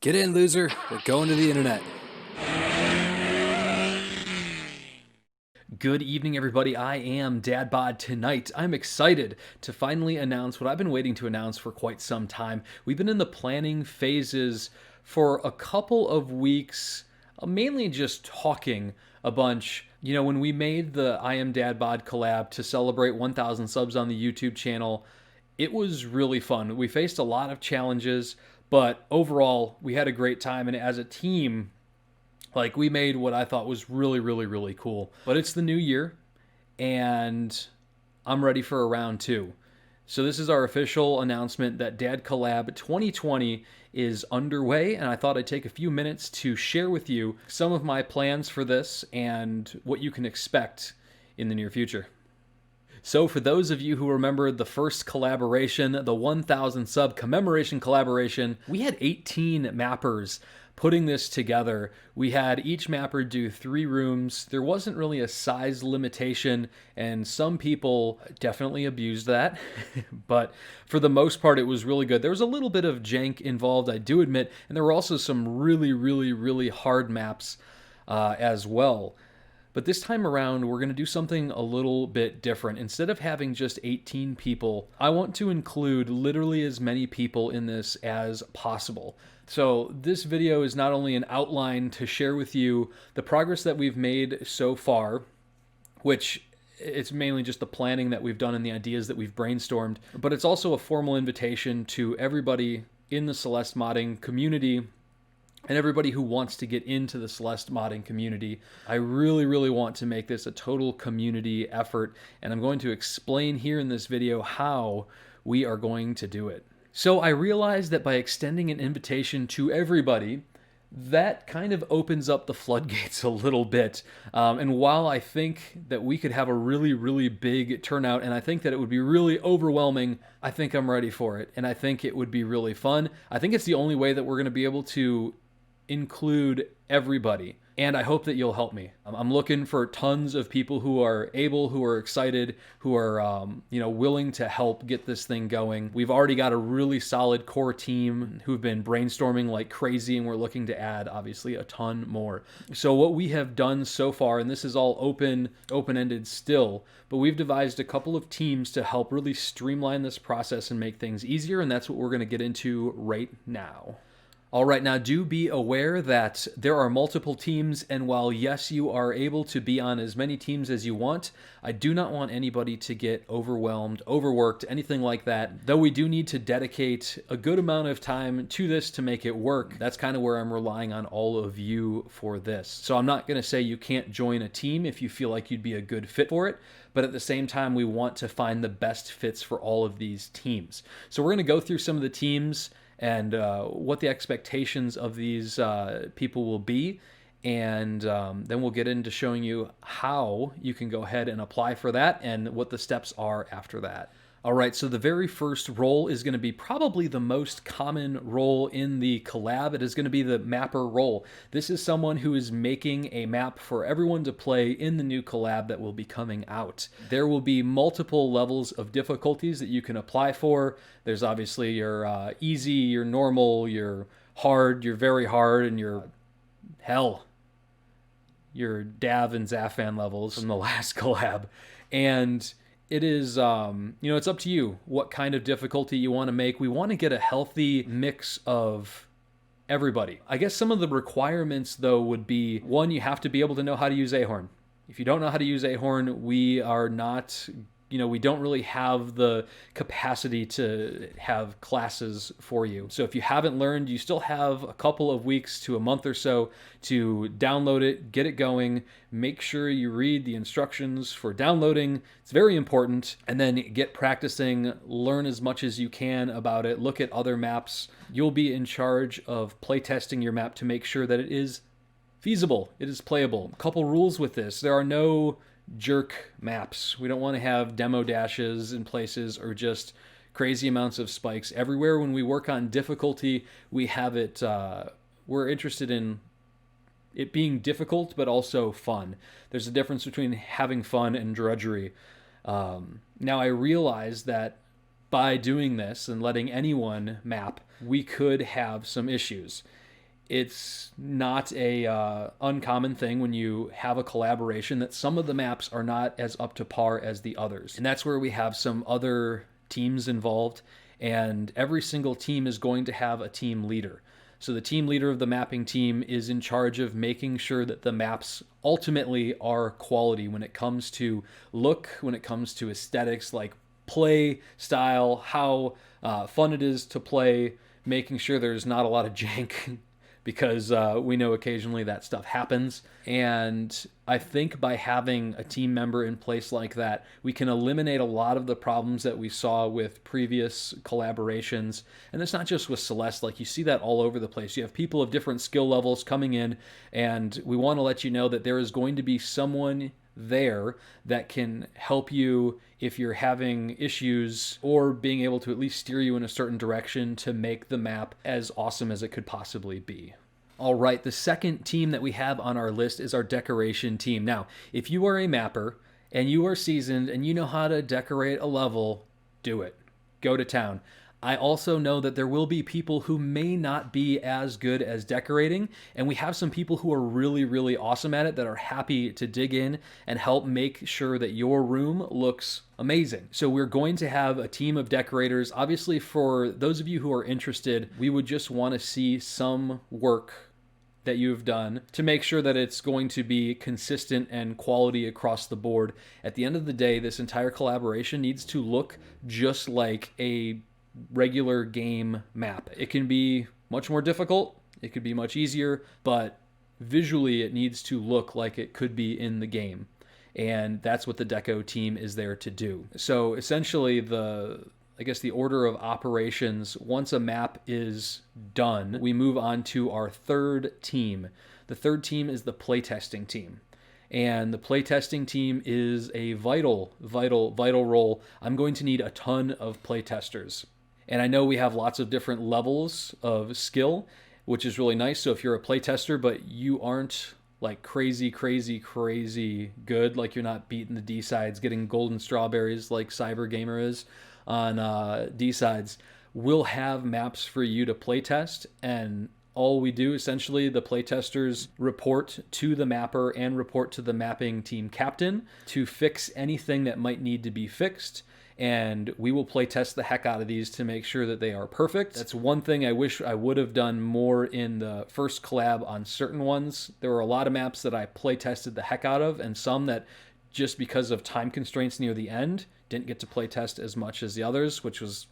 Get in, loser. We're going to the internet. Good evening, everybody. I am Dadbod. Tonight, I'm excited to finally announce what I've been waiting to announce for quite some time. We've been in the planning phases for a couple of weeks, mainly just talking a bunch. You know, when we made the I Am Dadbod collab to celebrate 1,000 subs on the YouTube channel, it was really fun. We faced a lot of challenges, but overall, we had a great time. And as a team, we made what I thought was really cool. But it's the new year, and I'm ready for a round two. So this is our official announcement that Dadcollab 2020 is underway, and I thought I'd take a few minutes to share with you some of my plans for this and what you can expect in the near future. So for those of you who remember the first collaboration, the 1,000 sub commemoration collaboration, we had 18 mappers putting this together. We had each mapper do 3 rooms. There wasn't really a size limitation, and some people definitely abused that. But for the most part, it was really good. There was a little bit of jank involved, I do admit, and there were also some really hard maps as well. But this time around, we're going to do something a little bit different. Instead of having just 18 people, I want to include literally as many people in this as possible. So this video is not only an outline to share with you the progress that we've made so far, which it's mainly just the planning that we've done and the ideas that we've brainstormed, but it's also a formal invitation to everybody in the Celeste modding community and everybody who wants to get into the Celeste modding community. I really want to make this a total community effort, and I'm going to explain here in this video how we are going to do it. So I realized that by extending an invitation to everybody, that kind of opens up the floodgates a little bit. And while I think that we could have a really big turnout, and I think that it would be really overwhelming, I think I'm ready for it. And I think it would be really fun. I think it's the only way that we're going to be able to include everybody, and I hope that you'll help me. I'm looking for tons of people who are able, who are excited, who are willing to help get this thing going. We've already got a really solid core team who've been brainstorming like crazy, and we're looking to add obviously a ton more. So what we have done so far, and this is all open-ended still, but we've devised a couple of teams to help really streamline this process and make things easier, and that's what we're going to get into right now. All right, now do be aware that there are multiple teams, and while yes, you are able to be on as many teams as you want, I do not want anybody to get overwhelmed, overworked, anything like that. Though we do need to dedicate a good amount of time to this to make it work, that's kind of where I'm relying on all of you for this. So I'm not going to say you can't join a team if you feel like you'd be a good fit for it, but at the same time, we want to find the best fits for all of these teams. So we're going to go through some of the teams and what the expectations of these people will be, and then we'll get into showing you how you can go ahead and apply for that and what the steps are after that. All right, so the very first role is going to be probably the most common role in the collab. It is going to be the mapper role. This is someone who is making a map for everyone to play in the new collab that will be coming out. There will be multiple levels of difficulties that you can apply for. There's obviously your easy, your normal, your hard, your very hard, and your hell, your Dav and Zafan levels from the last collab. And it is, it's up to you what kind of difficulty you want to make. We want to get a healthy mix of everybody. I guess some of the requirements, though, would be, one, you have to be able to know how to use Ahorn. If you don't know how to use Ahorn, we are not, we don't really have the capacity to have classes for you. So if you haven't learned, you still have a couple of weeks to a month or so to download it, get it going. Make sure you read the instructions for downloading. It's very important. And then get practicing, learn as much as you can about it, look at other maps. You'll be in charge of playtesting your map to make sure that it is feasible, it is playable. A couple rules with this. There are no jerk maps. We don't want to have demo dashes in places or just crazy amounts of spikes everywhere. When we work on difficulty, we have it, we're interested in it being difficult but also fun. There's a difference between having fun and drudgery. Now I realize that by doing this and letting anyone map, we could have some issues. It's not a uncommon thing when you have a collaboration that some of the maps are not as up to par as the others. And that's where we have some other teams involved, and every single team is going to have a team leader. So the team leader of the mapping team is in charge of making sure that the maps ultimately are quality when it comes to look, when it comes to aesthetics, like play style, how fun it is to play, making sure there's not a lot of jank because we know occasionally that stuff happens. And I think by having a team member in place like that, we can eliminate a lot of the problems that we saw with previous collaborations. And it's not just with Celeste, like you see that all over the place. You have people of different skill levels coming in, and we want to let you know that there is going to be someone there that can help you if you're having issues, or being able to at least steer you in a certain direction to make the map as awesome as it could possibly be. All right, the second team that we have on our list is our decoration team. Now, if you are a mapper and you are seasoned and you know how to decorate a level, do it. Go to town. I also know that there will be people who may not be as good as decorating, and we have some people who are really, really awesome at it that are happy to dig in and help make sure that your room looks amazing. So we're going to have a team of decorators. Obviously, for those of you who are interested, we would just want to see some work that you've done to make sure that it's going to be consistent and quality across the board. At the end of the day, this entire collaboration needs to look just like a regular game map. It can be much more difficult, it could be much easier, but visually it needs to look like it could be in the game. And that's what the deco team is there to do. So essentially the order of operations, once a map is done, we move on to our third team. The third team is the playtesting team. And the playtesting team is a vital role. I'm going to need a ton of playtesters. And I know we have lots of different levels of skill, which is really nice. So if you're a playtester, but you aren't like crazy good, like you're not beating the D-sides, getting golden strawberries like Cyber Gamer is on D-sides, we'll have maps for you to playtest. And all we do, essentially, the playtesters report to the mapper and report to the mapping team captain to fix anything that might need to be fixed. And we will play test the heck out of these to make sure that they are perfect. That's one thing I wish I would have done more in the first collab on certain ones. There were a lot of maps that I play tested the heck out of, and some that just because of time constraints near the end didn't get to play test as much as the others, which was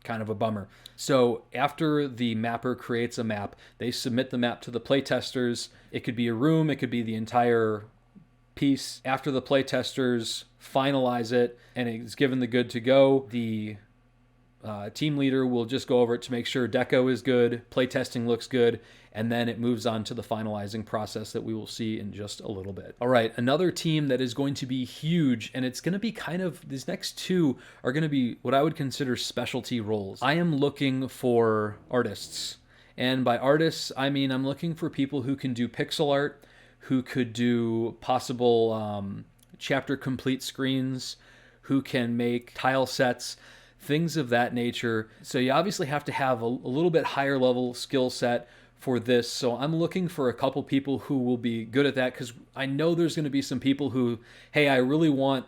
kind of a bummer. So after the mapper creates a map, they submit the map to the playtesters. It could be a room, it could be the entire piece. After the playtesters finalize it and it's given the good to go, the team leader will just go over it to make sure deco is good, playtesting looks good, and then it moves on to the finalizing process that we will see in just a little bit. All right, another team that is going to be huge, and it's going to be these next two are going to be what I would consider specialty roles. I am looking for artists. And by artists, I mean I'm looking for people who can do pixel art, who could do possible chapter complete screens, who can make tile sets, things of that nature. So you obviously have to have a little bit higher level skill set for this. So I'm looking for a couple people who will be good at that, because I know there's going to be some people who, hey, I really want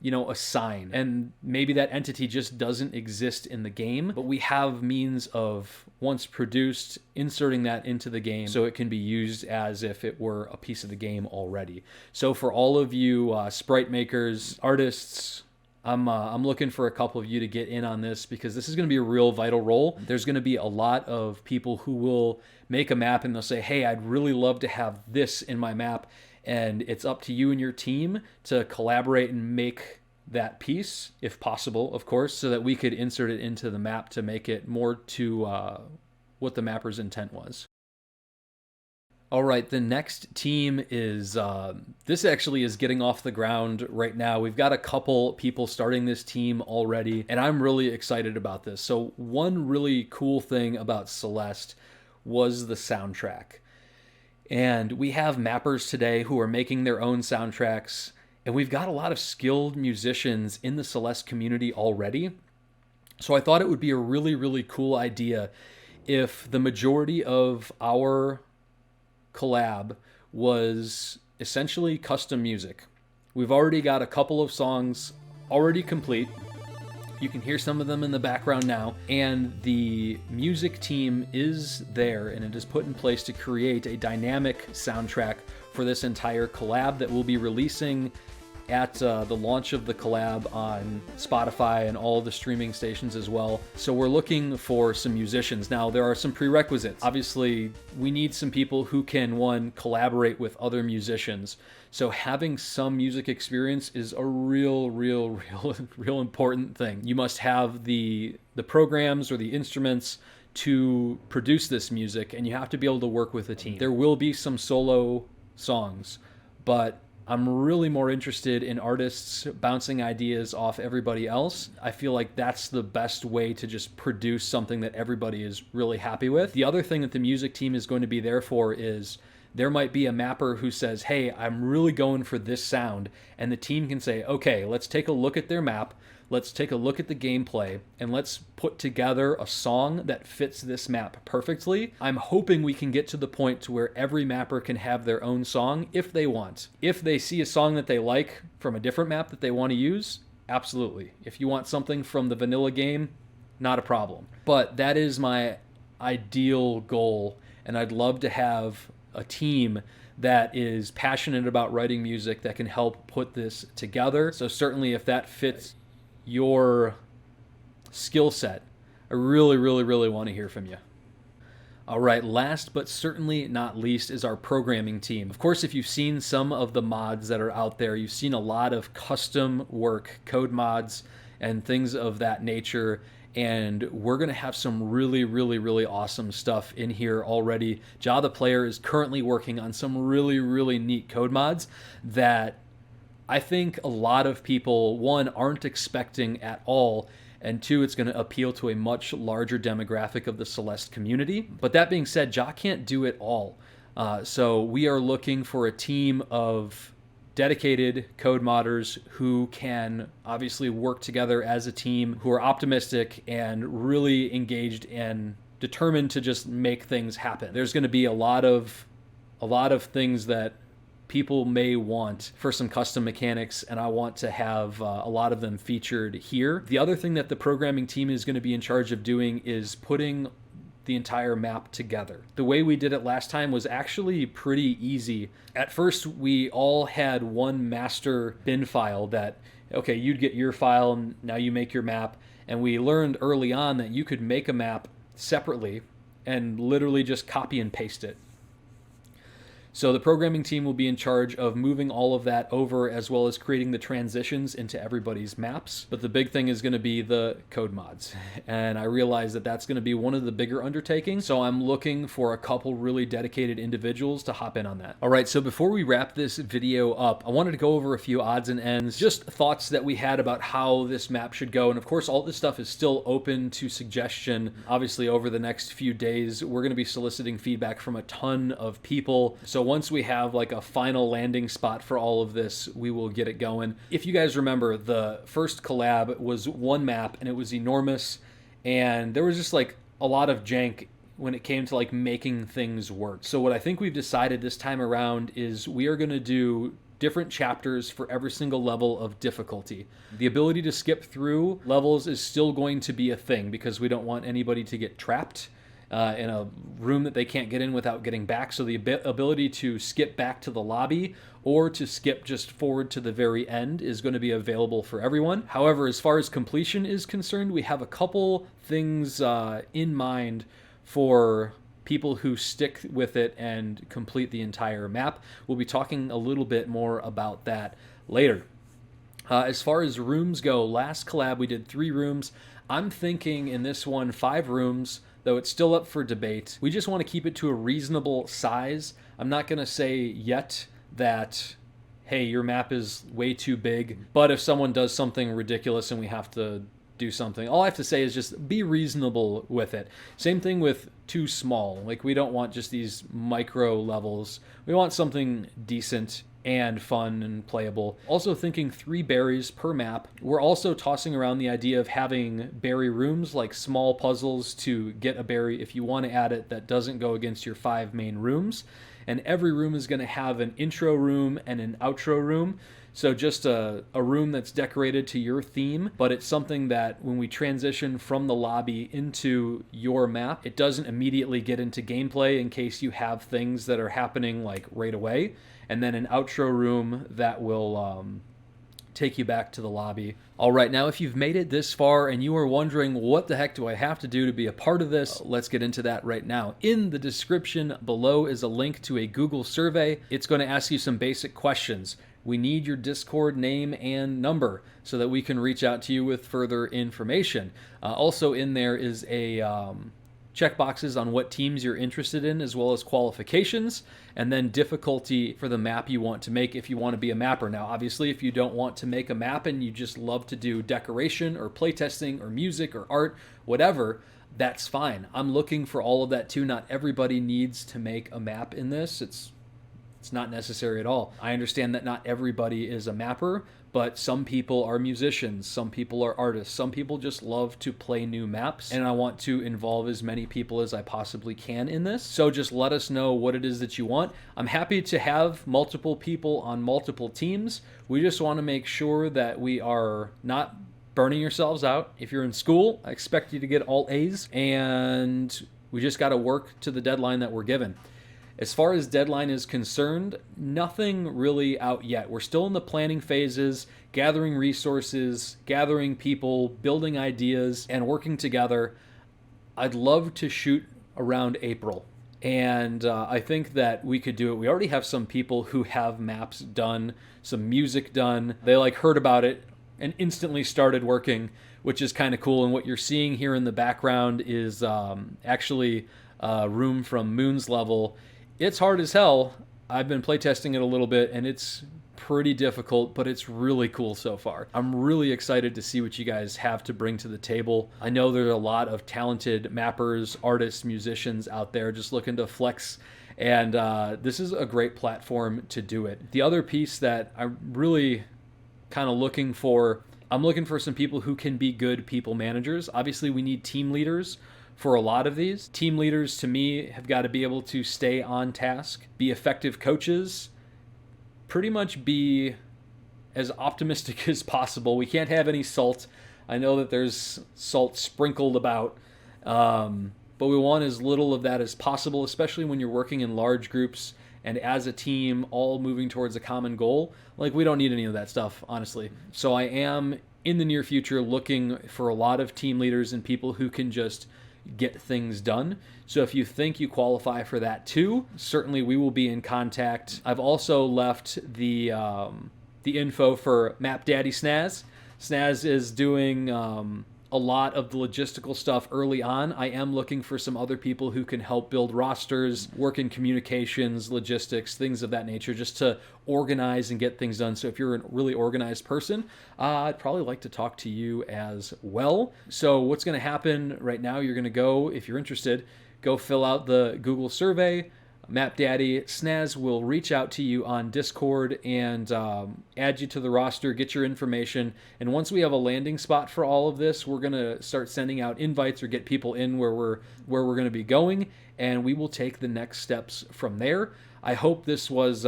a sign, and maybe that entity just doesn't exist in the game, but we have means of, once produced, inserting that into the game so it can be used as if it were a piece of the game already. So for all of you sprite makers, artists, I'm looking for a couple of you to get in on this, because this is going to be a real vital role. There's going to be a lot of people who will make a map and they'll say, hey, I'd really love to have this in my map. And it's up to you and your team to collaborate and make that piece, if possible, of course, so that we could insert it into the map to make it more to what the mapper's intent was. All right, the next team is, this actually is getting off the ground right now. We've got a couple people starting this team already, and I'm really excited about this. So one really cool thing about Celeste was the soundtrack. And we have mappers today who are making their own soundtracks, and we've got a lot of skilled musicians in the Celeste community already. So I thought it would be a really, really cool idea if the majority of our collab was essentially custom music. We've already got a couple of songs already complete. You can hear some of them in the background now, and the music team is there, and it is put in place to create a dynamic soundtrack for this entire collab that we'll be releasing at the launch of the collab on Spotify and all the streaming stations as well. So we're looking for some musicians. Now, there are some prerequisites. Obviously, we need some people who can, one, collaborate with other musicians. So having some music experience is a real important thing. You must have the programs or the instruments to produce this music, and you have to be able to work with a team. There will be some solo songs, but I'm really more interested in artists bouncing ideas off everybody else. I feel like that's the best way to just produce something that everybody is really happy with. The other thing that the music team is going to be there for is there might be a mapper who says, hey, I'm really going for this sound. And the team can say, okay, let's take a look at their map. Let's take a look at the gameplay, and let's put together a song that fits this map perfectly. I'm hoping we can get to the point to where every mapper can have their own song if they want. If they see a song that they like from a different map that they want to use, absolutely. If you want something from the vanilla game, not a problem. But that is my ideal goal, and I'd love to have a team that is passionate about writing music that can help put this together. So certainly if that fits your skill set, I really want to hear from you. All right, last but certainly not least is our programming team. Of course, if you've seen some of the mods that are out there, you've seen a lot of custom work, code mods, and things of that nature. And we're going to have some really awesome stuff in here already. Ja the player is currently working on some really neat code mods that I think a lot of people, one, aren't expecting at all, and two, it's going to appeal to a much larger demographic of the Celeste community. But that being said, Ja can't do it all. So we are looking for a team of dedicated code modders who can obviously work together as a team, who are optimistic and really engaged and determined to just make things happen. There's going to be a lot of things that people may want for some custom mechanics, and I want to have a lot of them featured here. The other thing that the programming team is going to be in charge of doing is putting the entire map together. The way we did it last time was actually pretty easy. At first, we all had one master bin file that, okay, you'd get your file, and now you make your map. And we learned early on that you could make a map separately and literally just copy and paste it. So the programming team will be in charge of moving all of that over, as well as creating the transitions into everybody's maps. But the big thing is going to be the code mods. And I realize that that's going to be one of the bigger undertakings. So I'm looking for a couple really dedicated individuals to hop in on that. All right, so before we wrap this video up, I wanted to go over a few odds and ends, just thoughts that we had about how this map should go. And of course, all this stuff is still open to suggestion. Obviously, over the next few days, we're going to be soliciting feedback from a ton of people. So once we have like a final landing spot for all of this, we will get it going. If you guys remember, the first collab was one map and it was enormous, and there was just like a lot of jank when it came to like making things work. So what I think we've decided this time around is we are going to do different chapters for every single level of difficulty. The ability to skip through levels is still going to be a thing because we don't want anybody to get trapped in a room that they can't get in without getting back. So the ability to skip back to the lobby or to skip just forward to the very end is going to be available for everyone. However, as far as completion is concerned, we have a couple things in mind for people who stick with it and complete the entire map. We'll be talking a little bit more about that later. As far as rooms go, last collab we did 3 rooms. I'm thinking in this one 5 rooms, though it's still up for debate. We just want to keep it to a reasonable size. I'm not going to say yet that, hey, your map is way too big, but if someone does something ridiculous and we have to do something, all I have to say is just be reasonable with it. Same thing with too small. Like, we don't want just these micro levels. We want something decent and fun and playable. Also thinking 3 berries per map. We're also tossing around the idea of having berry rooms, like small puzzles to get a berry if you want to add it that doesn't go against your 5 main rooms. And every room is going to have an intro room and an outro room. So just a room that's decorated to your theme, but it's something that when we transition from the lobby into your map, it doesn't immediately get into gameplay in case you have things that are happening like right away. And then an outro room that will take you back to the lobby. All right, now if you've made it this far and you are wondering what the heck do I have to do to be a part of this, let's get into that right now. In the description below is a link to a Google survey. It's going to ask you some basic questions. We need your Discord name and number so that we can reach out to you with further information. Also in there is a checkboxes on what teams you're interested in, as well as qualifications, and then difficulty for the map you want to make if you want to be a mapper. Now, obviously, if you don't want to make a map and you just love to do decoration or playtesting or music or art, whatever, that's fine. I'm looking for all of that too. Not everybody needs to make a map in this. It's not necessary at all. I understand that not everybody is a mapper, but some people are musicians, some people are artists, some people just love to play new maps, and I want to involve as many people as I possibly can in this. So just let us know what it is that you want. I'm happy to have multiple people on multiple teams. We just want to make sure that we are not burning yourselves out. If you're in school, I expect you to get all A's, and we just got to work to the deadline that we're given. As far as deadline is concerned, nothing really out yet. We're still in the planning phases, gathering resources, gathering people, building ideas, and working together. I'd love to shoot around April. And I think that we could do it. We already have some people who have maps done, some music done. They heard about it and instantly started working, which is kind of cool. And what you're seeing here in the background is actually a room from Moon's level. It's hard as hell. I've been playtesting it a little bit, and it's pretty difficult, but it's really cool so far. I'm really excited to see what you guys have to bring to the table. I know there's a lot of talented mappers, artists, musicians out there just looking to flex, and this is a great platform to do it. The other piece that I'm really kind of looking for, I'm looking for some people who can be good people managers. Obviously, we need team leaders for a lot of these. Team leaders, to me, have got to be able to stay on task, be effective coaches, pretty much be as optimistic as possible. We can't have any salt. I know that there's salt sprinkled about, but we want as little of that as possible, especially when you're working in large groups and as a team all moving towards a common goal. We don't need any of that stuff, honestly. So I am, in the near future, looking for a lot of team leaders and people who can just get things done. So if you think you qualify for that too, certainly we will be in contact. I've also left the info for Map Daddy Snaz. Snaz is doing a lot of the logistical stuff early on. I am looking for some other people who can help build rosters, work in communications, logistics, things of that nature, just to organize and get things done. So if you're a really organized person, I'd probably like to talk to you as well. So what's going to happen right now, you're going to go, if you're interested, go fill out the Google survey. Map Daddy Snaz will reach out to you on Discord and add you to the roster, get your information. And once we have a landing spot for all of this, we're going to start sending out invites or get people in where we're going to be going, and we will take the next steps from there. I hope this was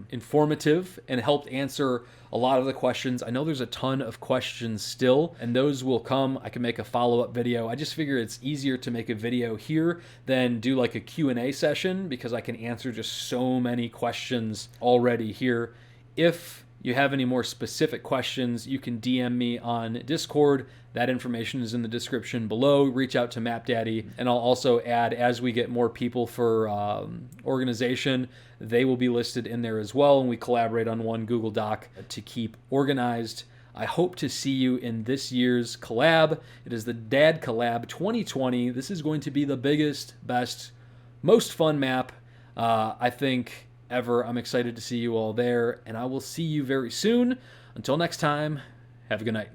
informative and helped answer a lot of the questions. I know there's a ton of questions still, and those will come. I can make a follow-up video. I just figure it's easier to make a video here than do a Q&A session, because I can answer just so many questions already here. If you have any more specific questions, you can DM me on Discord. That information is in the description below. Reach out to Map Daddy, and I'll also add, as we get more people for organization, they will be listed in there as well, and we collaborate on one Google Doc to keep organized. I hope to see you in this year's collab. It is the Dadcollab 2020. This is going to be the biggest, best, most fun map, I think, ever. I'm excited to see you all there, and I will see you very soon. Until next time, have a good night.